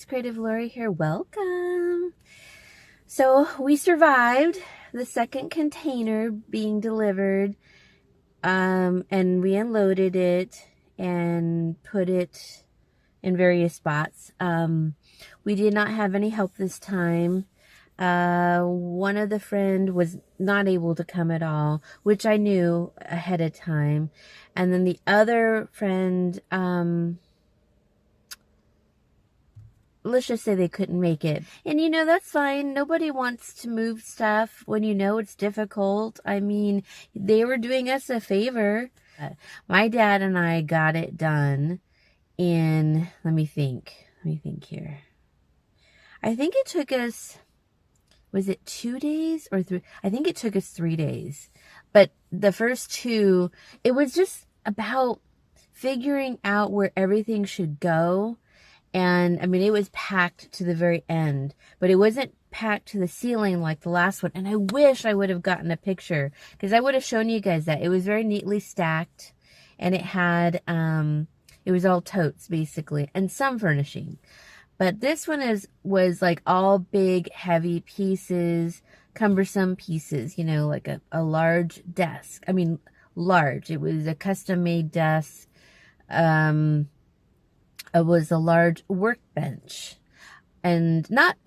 guys, Creative Lauri here. Welcome. So we survived the second container being delivered, and we unloaded it and put it in various spots. We did not have any help this time. One of the friend was not able to come at all, which I knew ahead of time. And then the other friend, let's just say they couldn't make it. And that's fine. Nobody wants to move stuff when it's difficult. I mean, they were doing us a favor. My dad and I got it done in, let me think here. I think it took us, was it 2 days or 3? I think it took us 3 days. But the first 2, it was just about figuring out where everything should go. And I mean, it was packed to the very end, but it wasn't packed to the ceiling like the last one. And I wish I would have gotten a picture, because I would have shown you guys that. It was very neatly stacked, and it had, it was all totes basically, and some furnishing. But this one was like all big, heavy pieces, cumbersome pieces, like a large desk. I mean, large. It was a custom-made desk. It was a large workbench, and not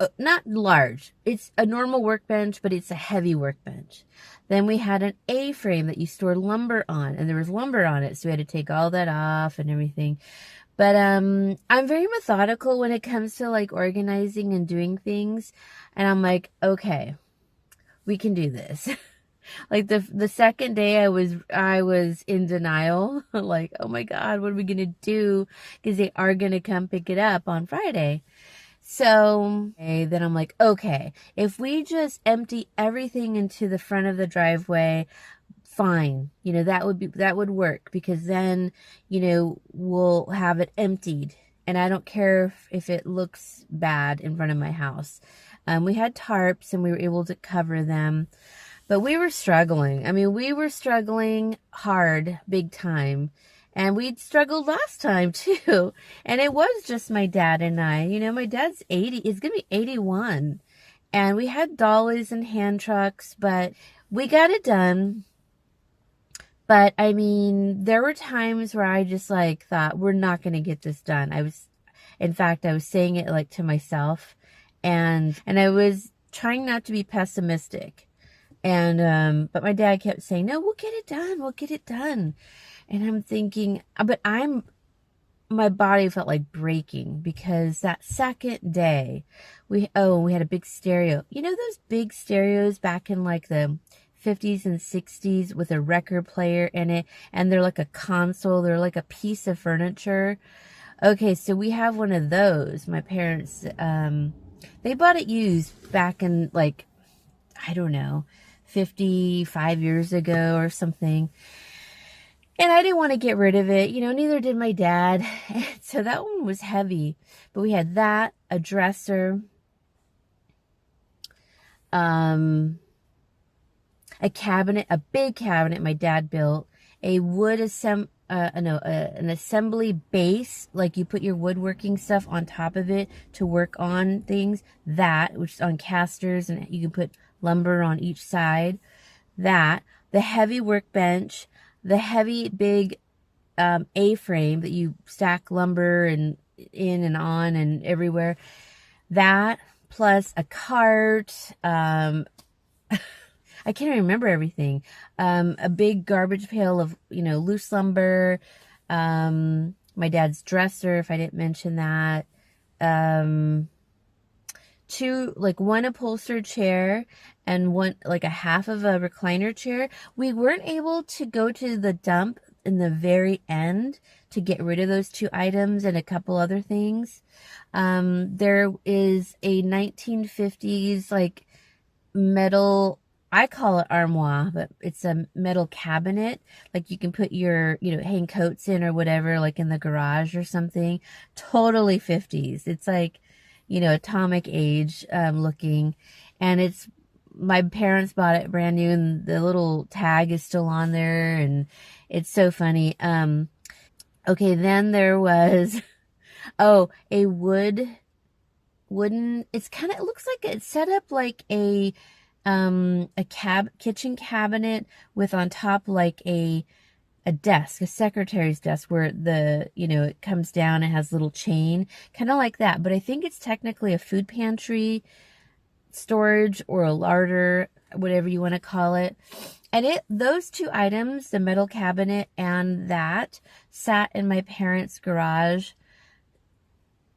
large. It's a normal workbench, but it's a heavy workbench. Then we had an A-frame that you store lumber on, and there was lumber on it, so we had to take all that off and everything. But I'm very methodical when it comes to like organizing and doing things, and I'm like, okay, we can do this. Like the second day I was in denial, like, oh my God, what are we going to do? Because they are going to come pick it up on Friday. So then I'm like, okay, if we just empty everything into the front of the driveway, fine. That would work, because then, we'll have it emptied. And I don't care if it looks bad in front of my house. We had tarps and we were able to cover them. But we were struggling. I mean, we were struggling hard, big time. And we'd struggled last time, too. And it was just my dad and I. My dad's 80. He's going to be 81. And we had dollies and hand trucks, but we got it done. But, I mean, there were times where I just, like, thought, we're not going to get this done. In fact, I was saying it, like, to myself. And I was trying not to be pessimistic. And, but my dad kept saying, no, we'll get it done. We'll get it done. And I'm thinking, but my body felt like breaking, because that second day we had a big stereo. Those big stereos back in like the 50s and 60s with a record player in it. And they're like a console. They're like a piece of furniture. Okay. So we have one of those. My parents, they bought it used back in like, I don't know, 55 years ago or something. And I didn't want to get rid of it. Neither did my dad. So that one was heavy. But we had that, a dresser, a cabinet, a big cabinet my dad built, a wood an assembly base, like you put your woodworking stuff on top of it to work on things, which is on casters, and you can put lumber on each side. The heavy workbench, the heavy big A-frame that you stack lumber and in and on and everywhere. That, plus a cart, I can't even remember everything. A big garbage pail of, loose lumber. My dad's dresser, if I didn't mention that. One upholstered chair and one, like a half of a recliner chair. We weren't able to go to the dump in the very end to get rid of those 2 items and a couple other things. There is a 1950s, like, metal, I call it armoire, but it's a metal cabinet. Like you can put your, hang coats in or whatever, like in the garage or something. Totally 50s. It's like, atomic age looking. And my parents bought it brand new, and the little tag is still on there, and it's so funny. Okay, then there was, a wood wooden, it's kind of, it looks like it's set up like a kitchen cabinet with on top like a desk, a secretary's desk, where the, it comes down and has a little chain, kind of like that. But I think it's technically a food pantry storage or a larder, whatever you want to call it. And those two items, the metal cabinet and that, sat in my parents' garage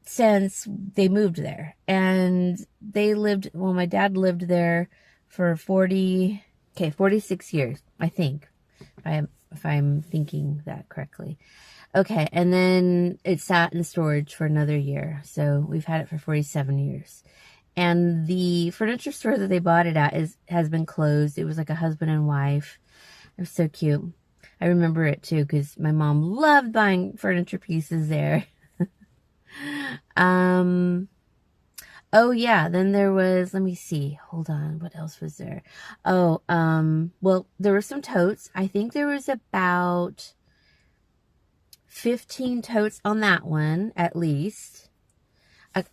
since they moved there. And my dad lived there for 46 years, I think, if I'm thinking that correctly. Okay, and then it sat in storage for another year. So we've had it for 47 years. And the furniture store that they bought it at has been closed. It was like a husband and wife. It was so cute. I remember it too because my mom loved buying furniture pieces there. Oh yeah, then there was, let me see. Hold on, what else was there? Oh, well, there were some totes. I think there was about 15 totes on that one, at least.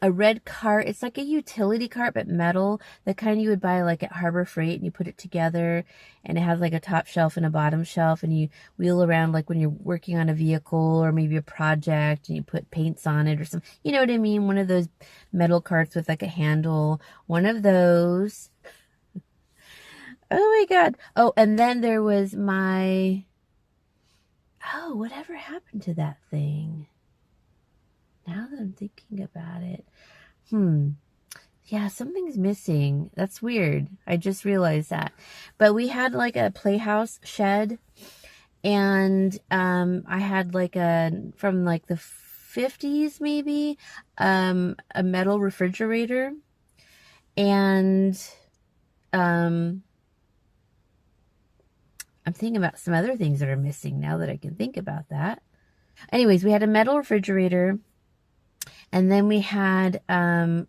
A red cart. It's like a utility cart, but metal. The kind you would buy like at Harbor Freight, and you put it together, and it has like a top shelf and a bottom shelf, and you wheel around like when you're working on a vehicle or maybe a project, and you put paints on it or something. You know what I mean? One of those metal carts with like a handle. One of those. Oh my God. Oh, and then there was whatever happened to that thing? Now that I'm thinking about it. Yeah, something's missing. That's weird. I just realized that. But we had like a playhouse shed. And I had like from like the 50s maybe, a metal refrigerator. And I'm thinking about some other things that are missing now that I can think about that. Anyways, we had a metal refrigerator. And then we had,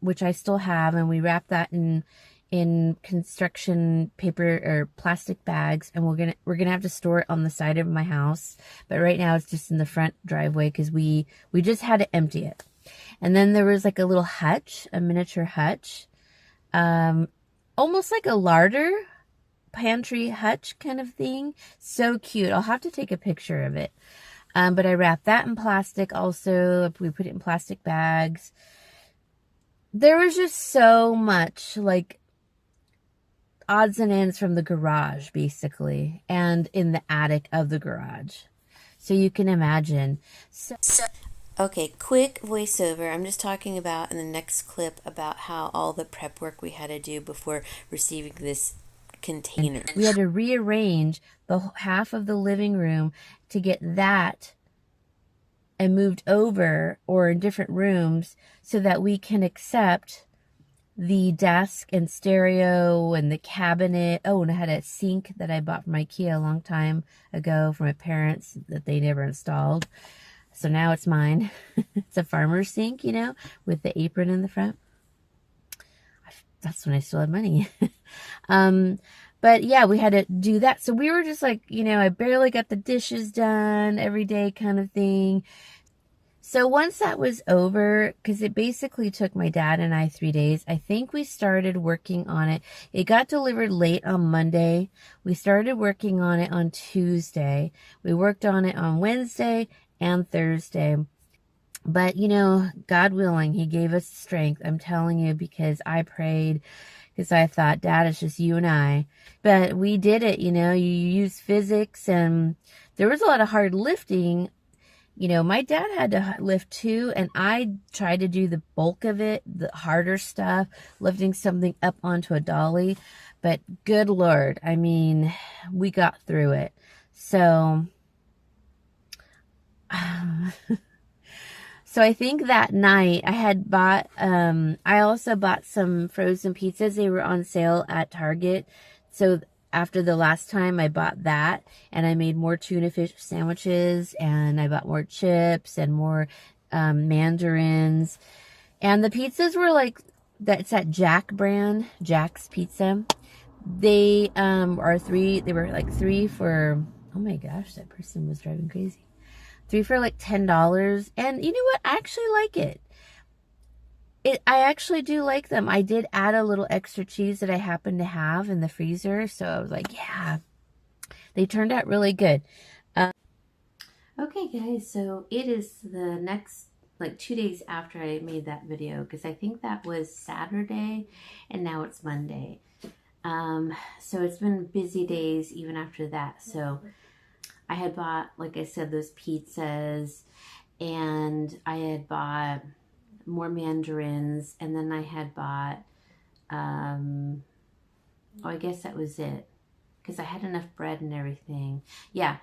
which I still have, and we wrapped that in construction paper or plastic bags, and we're gonna have to store it on the side of my house. But right now it's just in the front driveway because we just had to empty it. And then there was like a little hutch, a miniature hutch, almost like a larder, pantry hutch kind of thing. So cute. I'll have to take a picture of it. But I wrapped that in plastic also. We put it in plastic bags. There was just so much like odds and ends from the garage, basically, and in the attic of the garage. So you can imagine. Okay, quick voiceover. I'm just talking about in the next clip about how all the prep work we had to do before receiving this container. We had to rearrange the half of the living room to get that and moved over or in different rooms so that we can accept the desk and stereo and the cabinet. Oh, and I had a sink that I bought from IKEA a long time ago from my parents that they never installed. So now it's mine. It's a farmer's sink, with the apron in the front. That's when I still had money. But yeah, we had to do that. So we were just like, I barely got the dishes done every day kind of thing. So once that was over, because it basically took my dad and I 3 days, I think we started working on it. It got delivered late on Monday. We started working on it on Tuesday. We worked on it on Wednesday and Thursday. But, God willing, he gave us strength. I'm telling you, because I prayed, because I thought, Dad, it's just you and I. But we did it, you use physics, and there was a lot of hard lifting. My dad had to lift too, and I tried to do the bulk of it, the harder stuff, lifting something up onto a dolly. But good Lord, we got through it. So... So I think that night I had bought, I also bought some frozen pizzas. They were on sale at Target. So after the last time I bought that, and I made more tuna fish sandwiches, and I bought more chips and more mandarins. And the pizzas were like, that's that Jack brand, Jack's Pizza. They they were like 3 for, oh my gosh, that person was driving crazy. 3 for like $10. And you know what? I actually like it. I actually do like them. I did add a little extra cheese that I happen to have in the freezer. So I was like, yeah, they turned out really good. Okay, guys, so it is the next, like 2 days after I made that video, because I think that was Saturday and now it's Monday. So it's been busy days even after that. So I had bought, like I said, those pizzas, and I had bought more mandarins, and then I had bought, oh, I guess that was it, because I had enough bread and everything. Yeah.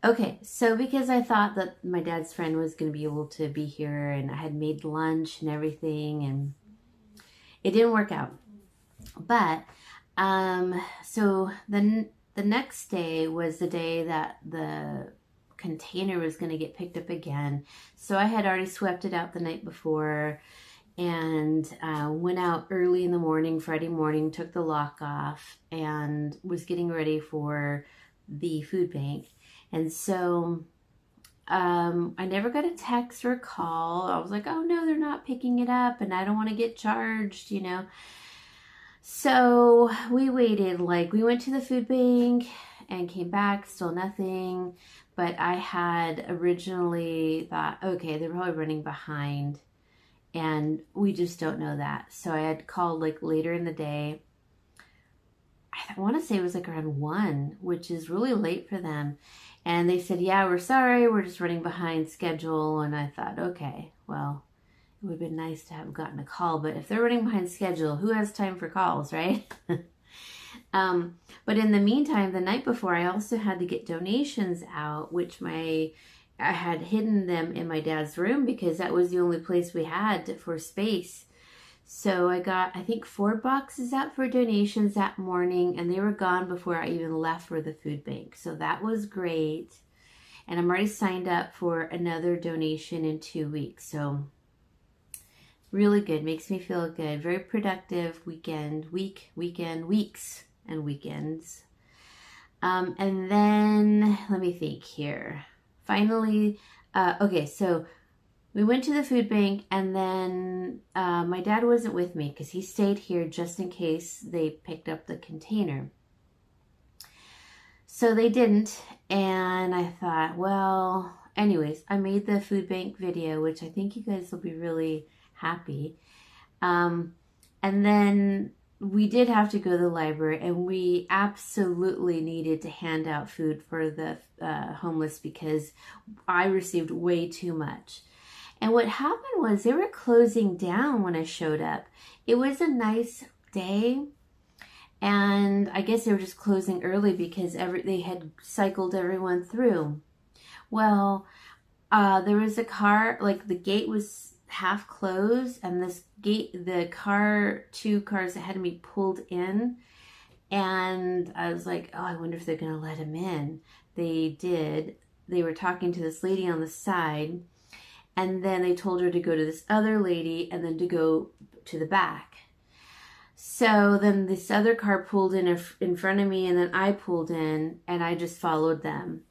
Okay, so because I thought that my dad's friend was going to be able to be here, and I had made lunch and everything, and it didn't work out. But, so the next day was the day that the container was going to get picked up again. So I had already swept it out the night before, and went out early in the morning, Friday morning, took the lock off, and was getting ready for the food bank. And so I never got a text or a call. I was like, oh no, they're not picking it up, and I don't want to get charged, you know. So we waited, like we went to the food bank and came back, still nothing. But I had originally thought, okay, they're probably running behind, and we just don't know that. So I had called like later in the day. I want to say it was like around 1, which is really late for them. And they said, yeah, we're sorry, we're just running behind schedule. And I thought, okay, well, it would have been nice to have gotten a call, but if they're running behind schedule, who has time for calls, right? But in the meantime, the night before, I also had to get donations out, which I had hidden them in my dad's room because that was the only place we had for space. So I got, I think, 4 boxes out for donations that morning, and they were gone before I even left for the food bank. So that was great. And I'm already signed up for another donation in 2 weeks. So really good. Makes me feel good. Very productive weeks and weekends. And then, let me think here. Finally, okay, so we went to the food bank, and then my dad wasn't with me because he stayed here just in case they picked up the container. So they didn't, and I thought, well, anyways, I made the food bank video, which I think you guys will be really happy. And then we did have to go to the library, and we absolutely needed to hand out food for the homeless because I received way too much. And what happened was they were closing down when I showed up. It was a nice day, and I guess they were just closing early because they had cycled everyone through. Well, there was a car, like the gate was half closed, and the two cars ahead of me pulled in, and I was like, oh, I wonder if they're gonna let him in. They did. They were talking to this lady on the side, and then they told her to go to this other lady and then to go to the back. So then this other car pulled in front of me, and then I pulled in, and I just followed them.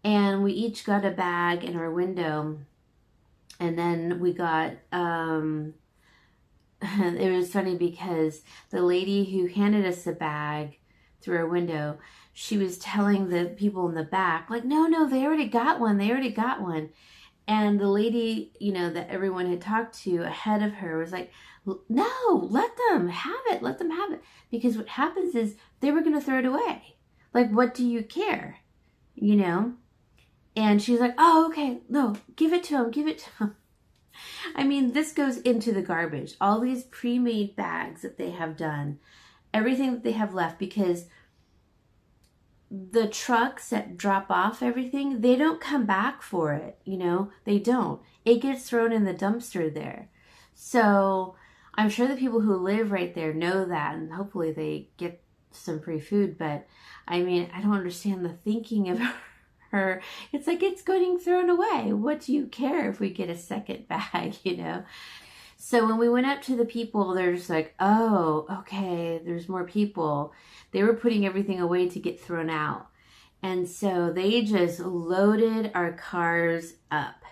And we each got a bag in our window. And then we got, it was funny because the lady who handed us the bag through our window, she was telling the people in the back, like, no, they already got one. They already got one. And the lady, you know, that everyone had talked to ahead of her was like, no, let them have it. Let them have it. Because what happens is they were going to throw it away. Like, what do you care? You know? And she's like, oh, okay, no, give it to him, give it to him. I mean, this goes into the garbage. All these pre-made bags that they have done, everything that they have left, because the trucks that drop off everything, they don't come back for it, you know? They don't. It gets thrown in the dumpster there. So I'm sure the people who live right there know that, and hopefully they get some free food. But I mean, I don't understand the thinking of her. It's like, it's getting thrown away. What do you care if we get a second bag, you know? So when we went up to the people, they're just like, oh, okay, there's more people. They were putting everything away to get thrown out. And so they just loaded our cars up.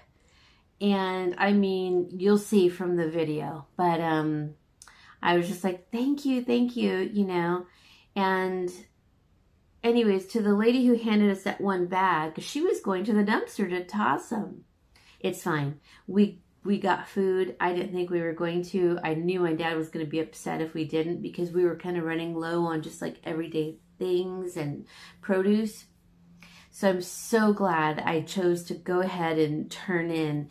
And I mean, you'll see from the video, but I was just like, thank you, you know. And anyways, to the lady who handed us that one bag, she was going to the dumpster to toss them. It's fine. We got food. I didn't think we were going to. I knew my dad was going to be upset if we didn't, because we were kind of running low on just like everyday things and produce. So I'm so glad I chose to go ahead and turn in,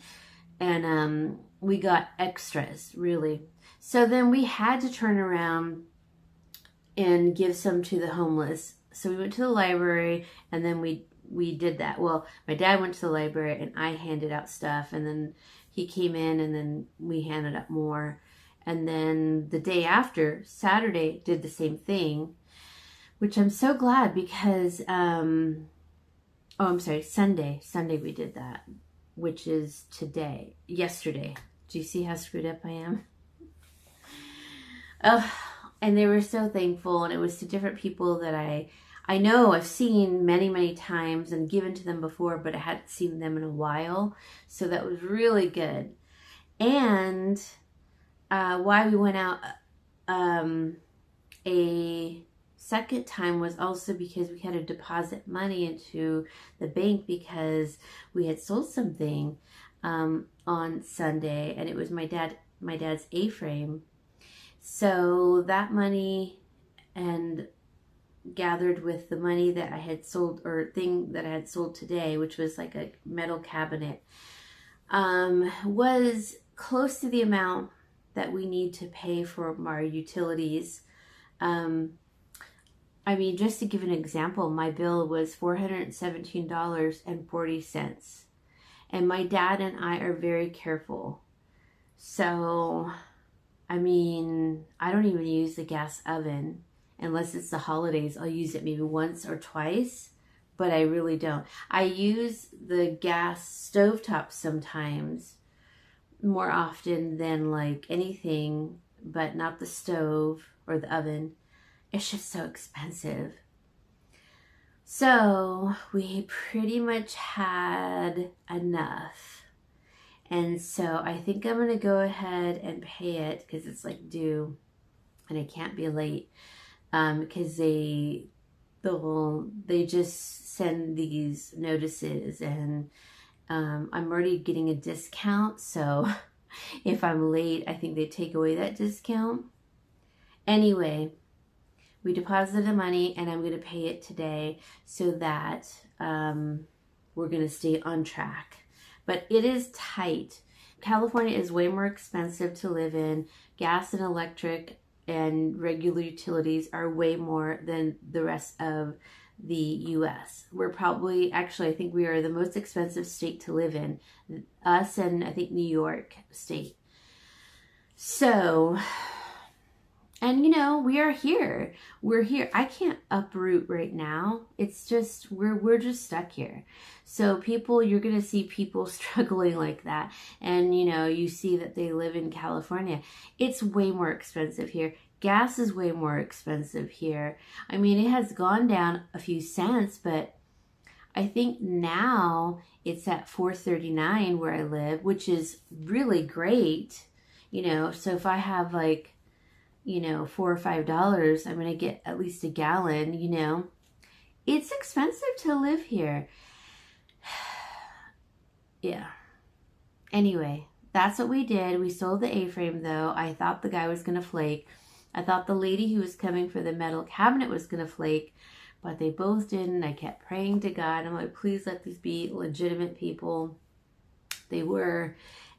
and we got extras, really. So then we had to turn around and give some to the homeless. So we went to the library, and then we did that. Well, my dad went to the library and I handed out stuff, and then he came in and then we handed out more. And then the day after, Saturday, did the same thing, which I'm so glad, because oh, I'm sorry, Sunday we did that, which is yesterday. Do you see how screwed up I am? Oh, and they were so thankful, and it was to different people that I know I've seen many, many times and given to them before, but I hadn't seen them in a while. So that was really good. And why we went out a second time was also because we had to deposit money into the bank, because we had sold something on Sunday, and it was my dad's A-frame. So that money, and gathered with the money that I had sold, or thing that I had sold today, which was like a metal cabinet, was close to the amount that we need to pay for our utilities. I mean, just to give an example, my bill was $417.40. And my dad and I are very careful. So, I mean, I don't even use the gas oven. Unless it's the holidays, I'll use it maybe once or twice, but I really don't. I use the gas stovetop sometimes, more often than like anything, but not the stove or the oven. It's just so expensive. So we pretty much had enough. And so I think I'm going to go ahead and pay it, because it's like due and I can't be late. Because they just send these notices, and I'm already getting a discount. So if I'm late, I think they take away that discount. Anyway, we deposited the money, and I'm going to pay it today, so that we're going to stay on track. But it is tight. California is way more expensive to live in. Gas and electric and regular utilities are way more than the rest of the U.S. We're probably, actually, I think we are the most expensive state to live in. Us and I think New York State. So, and you know, we are here. We're here. I can't uproot right now. It's just, we're just stuck here. So people, you're going to see people struggling like that. And you know, you see that they live in California. It's way more expensive here. Gas is way more expensive here. I mean, it has gone down a few cents, but I think now it's at $4.39 where I live, which is really great. You know, so if I have like, you know, $4 or $5, I'm going to get at least a gallon, you know. It's expensive to live here. Yeah. Anyway, that's what we did. We sold the A-frame though. I thought the guy was going to flake. I thought the lady who was coming for the metal cabinet was going to flake, but they both didn't. I kept praying to God. I'm like, please let these be legitimate people. They were.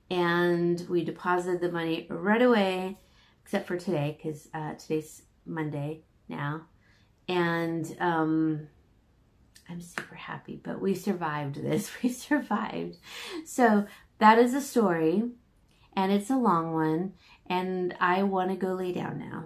And we deposited the money right away, except for today, because today's Monday now. And I'm super happy, but we survived this. We survived. So that is a story, and it's a long one, and I want to go lay down now.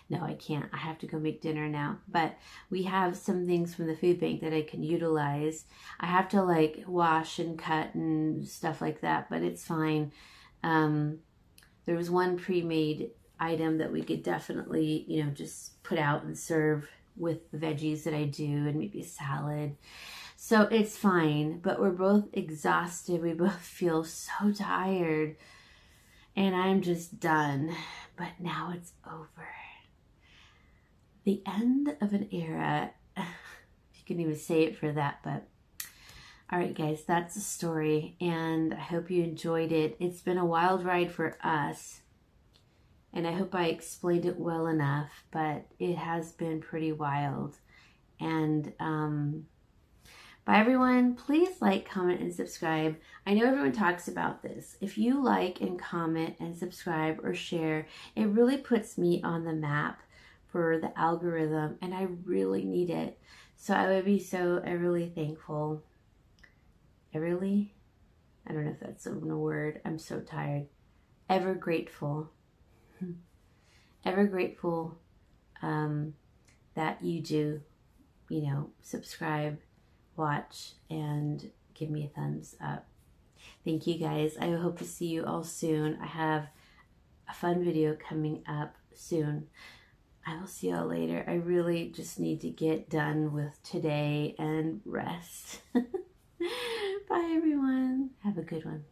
No, I can't. I have to go make dinner now. But we have some things from the food bank that I can utilize. I have to like wash and cut and stuff like that, but it's fine. There was one pre-made item that we could definitely, just put out and serve with the veggies that I do, and maybe a salad. So it's fine, but we're both exhausted. We both feel so tired, and I'm just done. But now it's over. The end of an era. You can even say it for that, but all right, guys, that's the story, and I hope you enjoyed it. It's been a wild ride for us, and I hope I explained it well enough, but it has been pretty wild. And bye, everyone. Please like, comment, and subscribe. I know everyone talks about this. If you like and comment and subscribe or share, it really puts me on the map for the algorithm, and I really need it. So I would be so really thankful. I don't know if that's even a word. I'm so tired. Ever grateful. Ever grateful that you do, you know, subscribe, watch, and give me a thumbs up. Thank you, guys. I hope to see you all soon. I have a fun video coming up soon. I will see y'all later. I really just need to get done with today and rest. Bye, everyone. Have a good one.